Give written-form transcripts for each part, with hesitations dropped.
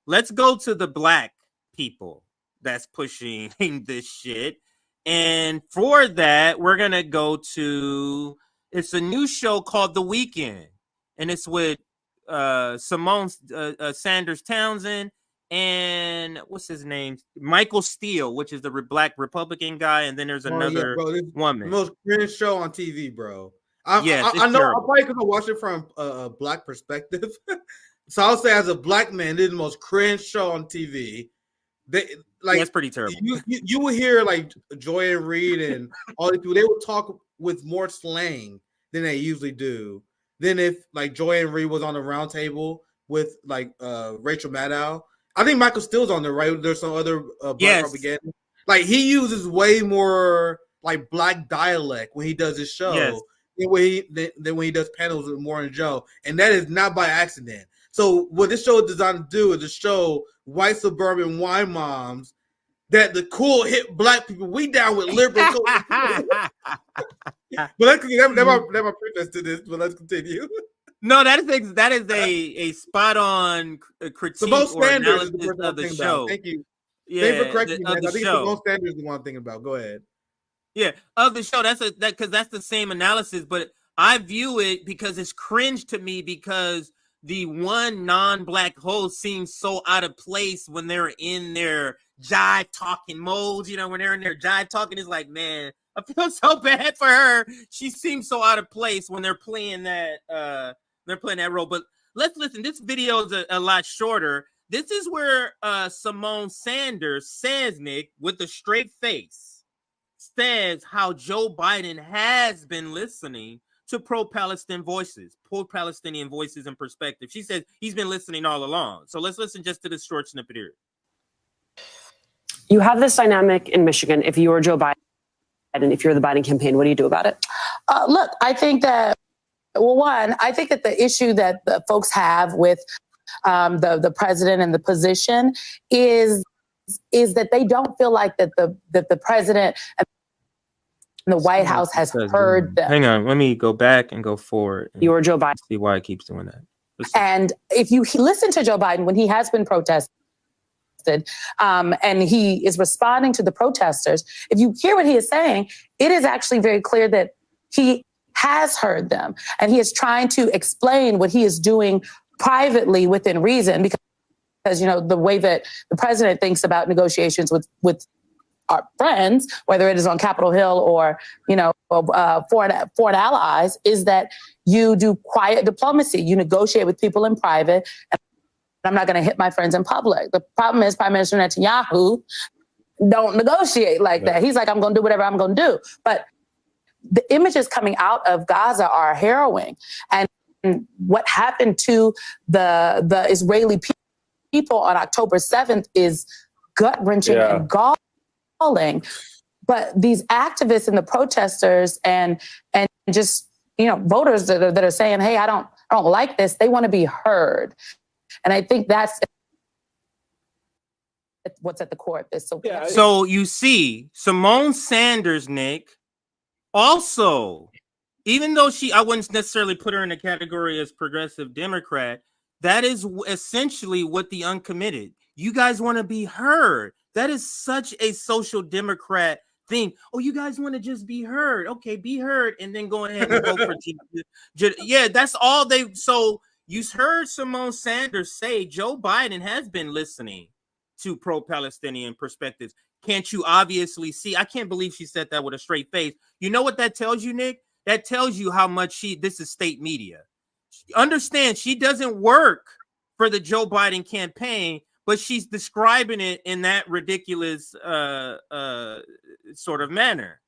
let's go to the black people that's pushing this shit. And for that, we're going to go to, it's a new show called The Weekend. And it's with Symone Sanders-Townsend and what's his name? Michael Steele, which is the black Republican guy. And then there's another woman. The most cringe show on TV, bro. Yes, I know. I'll probably because I watch it from a black perspective. So I'll say, as a black man, this is the most cringe show on TV. That's pretty terrible. You will hear like Joy and Reed and all these people. They will talk with more slang than they usually do. Then if like Joy and Reed was on the round table with like Rachel Maddow, I think Michael Steele's on there, right? There's some other black propaganda. Like he uses way more like black dialect when he does his show than when he does panels with Warren Joe, and that is not by accident. So what this show is designed to do is to show white suburban wine moms that the cool hip black people, we down with liberal. But that's my preface to this. But let's continue. No, that is a spot on critique or analysis of the show. Thank you. Yeah, thanks for correcting me. I think Symone Sanders is the one I'm thinking about. Go ahead. Yeah, of the show. Because that's the same analysis, but I view it because it's cringe to me because the one non-black host seems so out of place when they're in their jive talking mode. You know, when they're in their jive talking, it's like, man, I feel so bad for her. She seems so out of place when they're playing that role. But let's listen. This video is a lot shorter. This is where Symone Sanders says, Nick, with a straight face, says how Joe Biden has been listening to pro-Palestinian voices and perspective. She says he's been listening all along. So let's listen just to this short snippet here. You have this dynamic in Michigan. If you were Joe Biden, if you're the Biden campaign, what do you do about it? Look, I think that, well, one, I think that the issue that the folks have with the president and the position is that they don't feel like that the president and the White House has heard them. Hang on, let me go back and go forward. You were Joe Biden. See why it keeps doing that. And if you listen to Joe Biden when he has been protested, and he is responding to the protesters, if you hear what he is saying, it is actually very clear that he has heard them, and he is trying to explain what he is doing privately within reason, because you know the way that the president thinks about negotiations with our friends, whether it is on Capitol Hill or, you know, foreign allies, is that you do quiet diplomacy. You negotiate with people in private. And I'm not going to hit my friends in public. The problem is Prime Minister Netanyahu don't negotiate like that. He's like, I'm going to do whatever I'm going to do. But the images coming out of Gaza are harrowing. And what happened to the Israeli people on October 7th is gut-wrenching and galling. But these activists and the protesters and just, you know, voters that are saying, hey, I don't like this, they want to be heard. And I think that's what's at the core of this. So you see, Symone Sanders, Nick, also, even though I wouldn't necessarily put her in a category as progressive Democrat, that is essentially what the Uncommitted. You guys want to be heard. That is such a social democrat thing. Oh, you guys want to just be heard. Okay, be heard, and then go ahead and vote for yeah, that's all they. So you heard Symone Sanders say Joe Biden has been listening to pro-Palestinian perspectives. Can't you obviously see? I can't believe she said that with a straight face. You know what that tells you, Nick? That tells you how much this is state media. Understand, she doesn't work for the Joe Biden campaign, but she's describing it in that ridiculous sort of manner.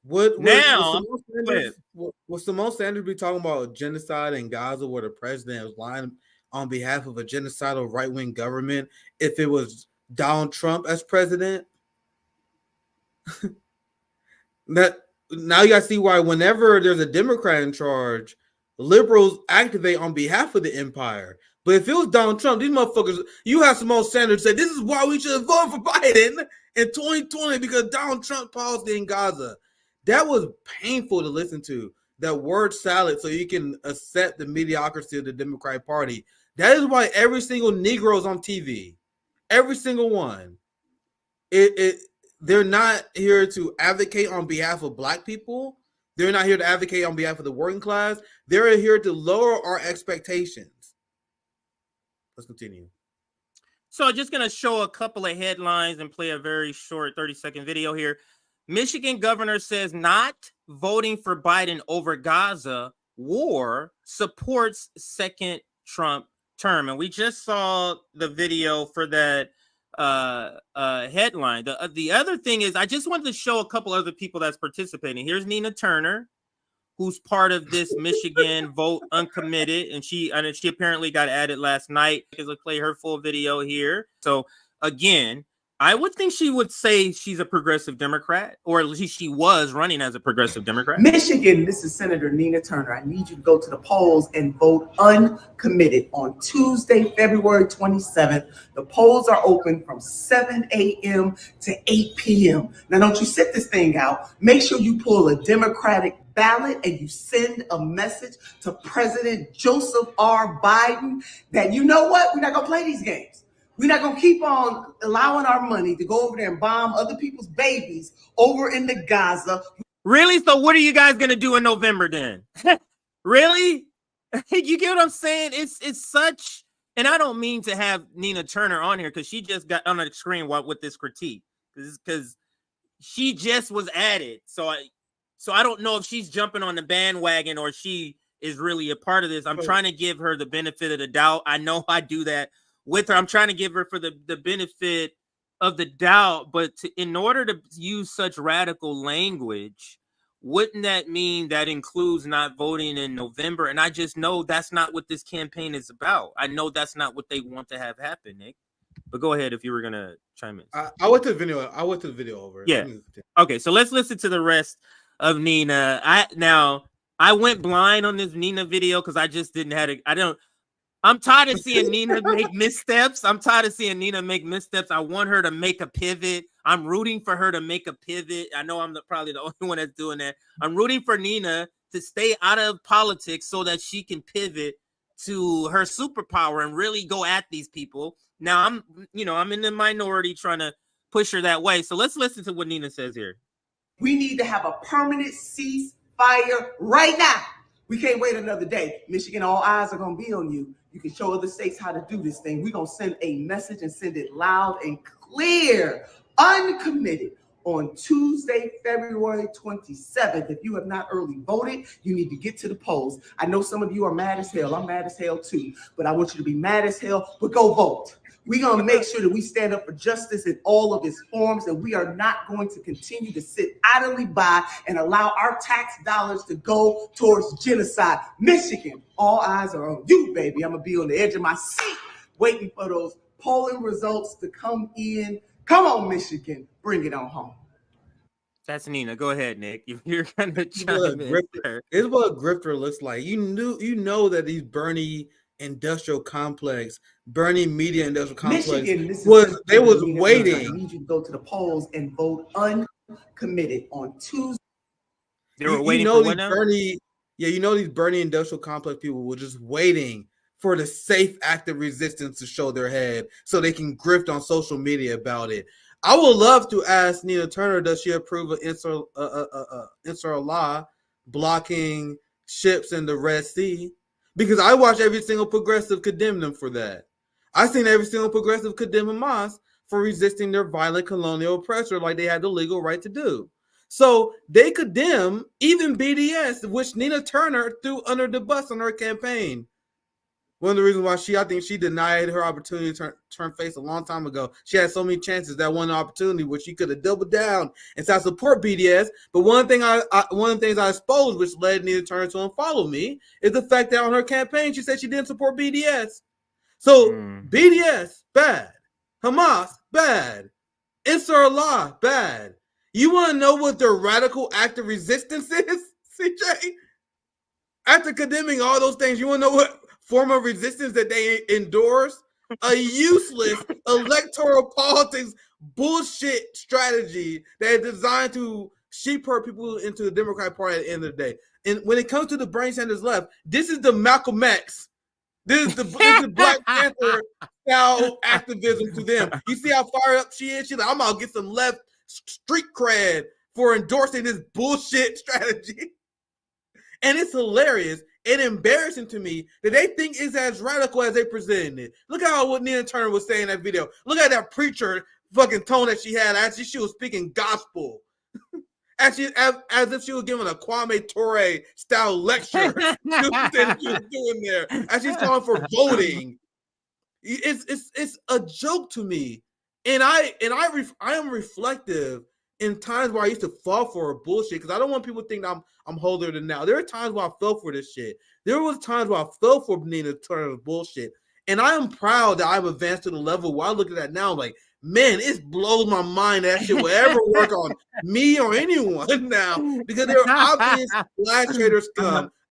Would Symone Sanders be talking about genocide in Gaza where the president was lying on behalf of a genocidal right-wing government if it was Donald Trump as president? Now you gotta see why whenever there's a Democrat in charge, liberals activate on behalf of the empire. But if it was Donald Trump, these motherfuckers, you have Symone Sanders say, this is why we should vote for Biden in 2020 because Donald Trump policy in Gaza. That was painful to listen to, that word salad, so you can accept the mediocrity of the Democratic Party. That is why every single Negro is on TV. Every single one. They're not here to advocate on behalf of Black people. They're not here to advocate on behalf of the working class. They're here to lower our expectations. Let's continue. So I'm just going to show a couple of headlines and play a very short 30-second video here. Michigan governor says not voting for Biden over Gaza war supports second Trump term. And we just saw the video for that headline. The other thing is I just wanted to show a couple other people that's participating. Here's Nina Turner, who's part of this Michigan vote Uncommitted, and she apparently got added last night because I play her full video here. So again, I would think she would say she's a progressive Democrat, or at least she was running as a progressive Democrat. Michigan, this is Senator Nina Turner. I need you to go to the polls and vote uncommitted on Tuesday, February 27th. The polls are open from 7 a.m. to 8 p.m. Now, don't you sit this thing out. Make sure you pull a Democratic ballot and you send a message to President Joseph R. Biden that, you know what, we're not going to play these games. We're not going to keep on allowing our money to go over there and bomb other people's babies over in the Gaza. Really? So what are you guys going to do in November then? Really? You get what I'm saying? It's such, and I don't mean to have Nina Turner on here because she just got on the screen with this critique because she just was added. So I don't know if she's jumping on the bandwagon or she is really a part of this. I'm trying to give her the benefit of the doubt. I know I do that with her. I'm trying to give her for the benefit of the doubt, but in order to use such radical language, wouldn't that mean that includes not voting in November? And I just know that's not what this campaign is about. I know that's not what they want to have happen, Nick. But go ahead if you were gonna chime in. I went to the video over. Yeah. Okay, so let's listen to the rest of Nina. I went blind on this Nina video because I just didn't have it. I'm tired of seeing Nina make missteps. I want her to make a pivot. I'm rooting for her to make a pivot. I know I'm probably the only one that's doing that. I'm rooting for Nina to stay out of politics so that she can pivot to her superpower and really go at these people. Now I'm in the minority trying to push her that way. So let's listen to what Nina says here. We need to have a permanent ceasefire right now. We can't wait another day. Michigan, all eyes are going to be on you. You can show other states how to do this thing. We're going to send a message and send it loud and clear. Uncommitted on Tuesday, February 27th. If you have not early voted, you need to get to the polls. I know some of you are mad as hell. I'm mad as hell too. But I want you to be mad as hell, but go vote. We're going to make sure that we stand up for justice in all of its forms, and we are not going to continue to sit idly by and allow our tax dollars to go towards genocide. Michigan, all eyes are on you, baby. I'm going to be on the edge of my seat waiting for those polling results to come in. Come on, Michigan. Bring it on home. That's Nina. Go ahead, Nick. You're going to chime in. It's what a grifter looks like. You know that these Bernie industrial complex, Bernie media industrial complex Michigan, was waiting. I need you to go to the polls and vote uncommitted on Tuesday. They were waiting for what now? These Bernie industrial complex people were just waiting for the safe act of resistance to show their head so they can grift on social media about it. I would love to ask Nina Turner, does she approve of Israel blocking ships in the Red Sea? Because I watch every single progressive condemn them for that. I've seen every single progressive condemn Hamas for resisting their violent colonial oppressor like they had the legal right to do. So they condemn even BDS, which Nina Turner threw under the bus on her campaign. One of the reasons why I think she denied her opportunity to turn face a long time ago. She had so many chances, that one opportunity where she could have doubled down and said, I support BDS. But one of the things I exposed, which led Nina Turner to unfollow me, is the fact that on her campaign, she said she didn't support BDS. So BDS, bad. Hamas, bad. Ansar bad. You want to know what their radical act of resistance is, CJ? After condemning all those things, you want to know what form of resistance that they endorse? A useless electoral politics bullshit strategy that is designed to sheep herd people into the Democratic Party at the end of the day. And when it comes to the Bernie Sanders left, this is the Malcolm X This is Black Panther style activism to them. You see how fired up she is? She's like, I'm gonna get some left street cred for endorsing this bullshit strategy. And it's hilarious and embarrassing to me that they think it's as radical as they presented it. Look at what Nina Turner was saying in that video. Look at that preacher fucking tone that she had as she was speaking gospel. As if she was giving a Kwame Ture style lecture. That she was doing there. As she's calling for voting. It's a joke to me. And I am reflective in times where I used to fall for bullshit because I don't want people to think I'm holier than now. There are times where I fell for this shit. There was times where I fell for Nina Turner's bullshit. And I am proud that I've advanced to the level where I look at that now, I'm like, man, it blows my mind that shit will ever work on me or anyone now because there are obvious black trader scum